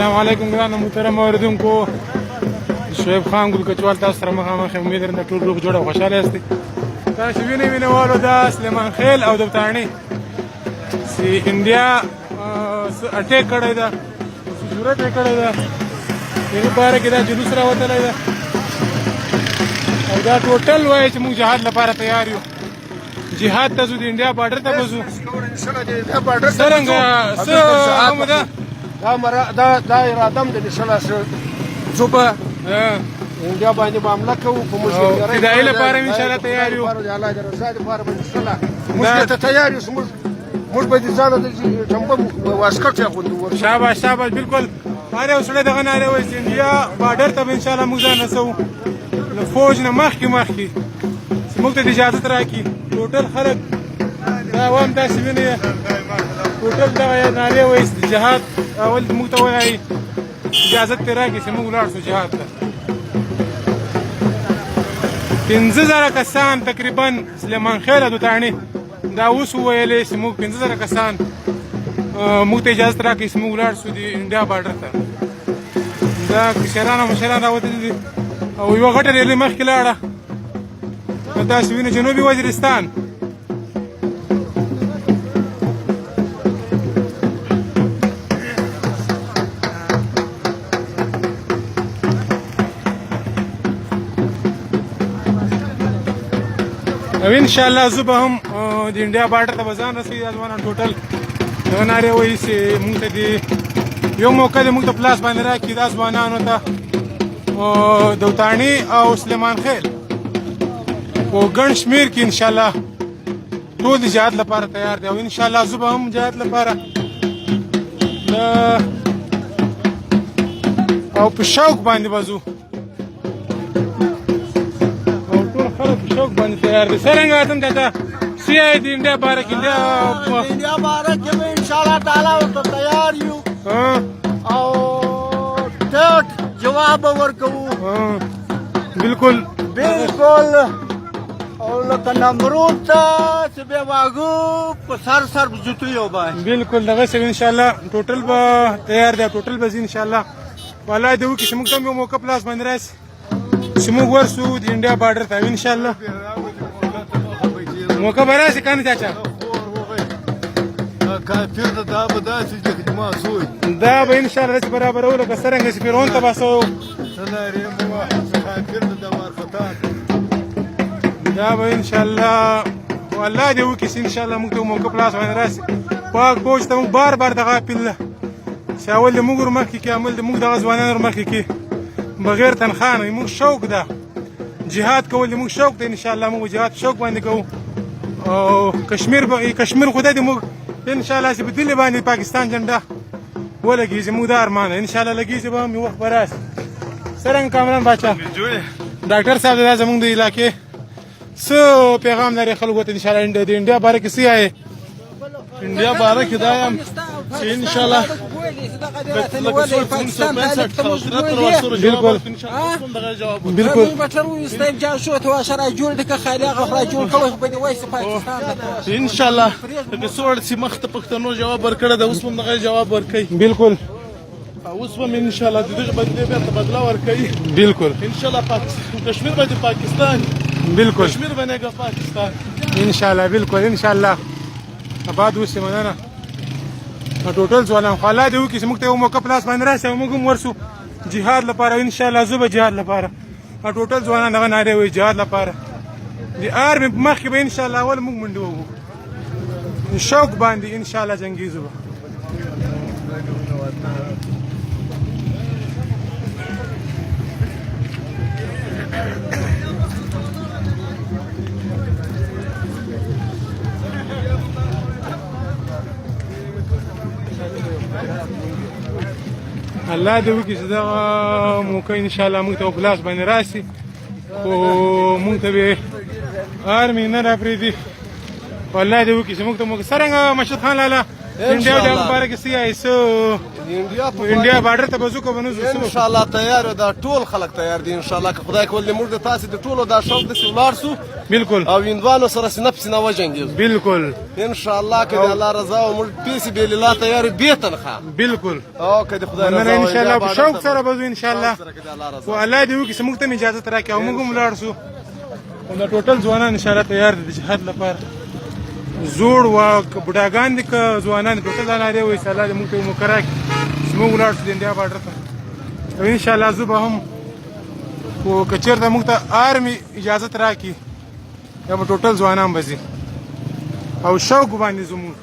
السلام علیکم ګرانو محترم اوریدونکو شعیب خان ګل کچوال تاسو سره مخامخ یم امید لرم د ټول روغ جوړ او خوشحاله یاستئ تاسو وینئ مینهوالو دا سلیمان خیل او د تاڼې چې انډیا اټیک کړی ده صورت یې کړی ده دې لپاره کې دا جلوس راوتلی ده او دا ټوټل وایي چې موږ جهاد لپاره تیار یو جهاد ته ځو د انډیا بارډر ته به ځو څرنګه څه ده دا اراده م د انشاءالله ځو به انډیا باندې معامله کوو په فدایي لپاره هم انشاءالله تیار یو د الله د رضا لپاره به انشاءالله موږ ته تیار یو موږ به د ځانه د چمبه واسکټ اغوندو شاباش شاباش بالکل هر یو سړی دغه نارې وایي چې انډیا بارډر ته به انشاءالله موږ ځان رسوو له فوج نه مخکې چې موږ ته د اجازت راکړي ټوټل خلک دا عوام داسې ویني ټوټل دغه نارې وایي چې جهاد اول موږ ته وایي اجازت ترې راکړي چې موږ ولاړ شو جهاد ته 15,000 کسان تقریبا سلیمان خیل او تاڼې دا اوس وویلې چې موږ 15,000 کسان موږ ته اجازت راکړي چې موږ ولاړ شو د انډیا بارډر ته دا کشران او مشران راوتلي دي او یوه غټه ریلي مخکې لاړه داسې وینو جنوبي وزیرستان او انشاءالله زه به هم د انډیا بارډر ته به ځان رسوي دا ځوانان ټوټل دغه نارې وایي چې موږ ته د یو موقع د موږ ته په لاس باندې راکړي دا ځوانانو ته د تاڼې او سلیمان خیل په ګڼ شمېر کې انشاءالله ټول د جهاد لپاره تیار دی او انشاءالله زه به هم جهاد لپاره او په شوق باندې به ځو شوق باندې تیار دي څرنګه اتم ته سی آی دی انډیا باره کې انډیا باره کې به انشاءالله تعالی ورته تیار یو او ټیټ جواب ورکوو بالکل او لکه نمرود ته چې بیا واګو په سر جوتیو باندې بالکل دغسې انشاءالله ټوټل به تیار دی ټوټل به ځي انشاءالله والله دې وکړي چې موږ ته هم یو موقع په لاس باندې راشي چې موږ ورسو د انډیا بارډر ته انشاءالله موقع به راشي که نه چاچا کافر ته دا به داسې جګدما زوی دا به انشاءالله داسې برابرو لکه څرنګه چې فرعون ته باسو دا به انشاءالله والله دې وکړي چې انشاءالله موږ ته موقع په لاس باندې راشي پاک فوج ته موږ بار بار دغه اپیل ده چې اول د موږ ورمخکې کړي عمل د موږ دغه ځوانان ورمخکې کړي بغیر تنخواه نه موږ شوق ده جهاد کول د موږ شوق ده انشاءالله موږ جهاد شوق باندې کوو او کشمیر خو ده موږ انشاءالله چې په دلې باندې پاکستان جنډه ولګېږي موږ دا ارمان ده انشاءالله لګېږي به هم یو وخت به راشي څرنګه کامران باچا ډاکټر صاحب دا زموږ د علاقې څه پیغام لري خلکو ته انشاءالله د انډیا باره کې څه وایې انډیا باره کې دا یم چې انشاءالله بالکل انشاءالله که څوړ چې مخ ته پښتنو جواب ورکړی ده اوس هم دغه جواب ورکوي بالکل اوس به مې انشاءالله د دغه بدلې بېرته بدله ورکوي بالکل انشاءالله کشمیر به د پاکستان بالکل کشمیر بنېږي پاکستان انشاءالله بالکل انشاءالله آباد اوسې مننه ټوټل ځوانان خو الله دې وکړي چې موږ ته یو موقع په لاس باندې راشي او موږ هم ورسو جهاد لپاره انشاءالله زه به جهاد لپاره ټوټل ځوانان دغه نارې وایي جهاد لپاره د آرمي په مخکې به انشاءالله اول موږ منډې ووهو شوق باندې انشاءالله جنګېږو به الله دې وکړي چې دغه موقع انشاءالله موږ ته په لاس باندې راشي خو موږ ته به آرمي نه راپرېږدي والله دې وکړي چې موږ ته څرنګه مشهد خان لالا د انډیا د لپاره کې سیاسي انډیا بارډر ته بزو کو بنو ان شاء الله تیار دا ټول خلک تیار دي ان شاء الله که خدای کول موږ د تاسو د ټولو دا شوق د سولار سو بالکل او ویندوانو سره سنفس نه وجنګي بالکل ان شاء الله که الله رضا او موږ پیسې به الله تیار به تنخوا بالکل او که خدای رضا ان شاء الله په شوق سره بزو ان شاء الله او الله دې وکړي چې موږ ته اجازه راکړي او موږ هم لاړ شو او دا ټوټل ځوانان ان شاء الله تیار دي جهاد لپاره زوړ و بډاګان دي که ځوانان ټوټل نه دی وای سالا دې موږ ته مکرک موږ لاړ شو د انډیا بارډر ته او ان شاء الله زه به هم او کچیر ته موږ ته آرمي اجازه راکړي یا به ټوټل ځوانان بزي او شوق باندې زموږ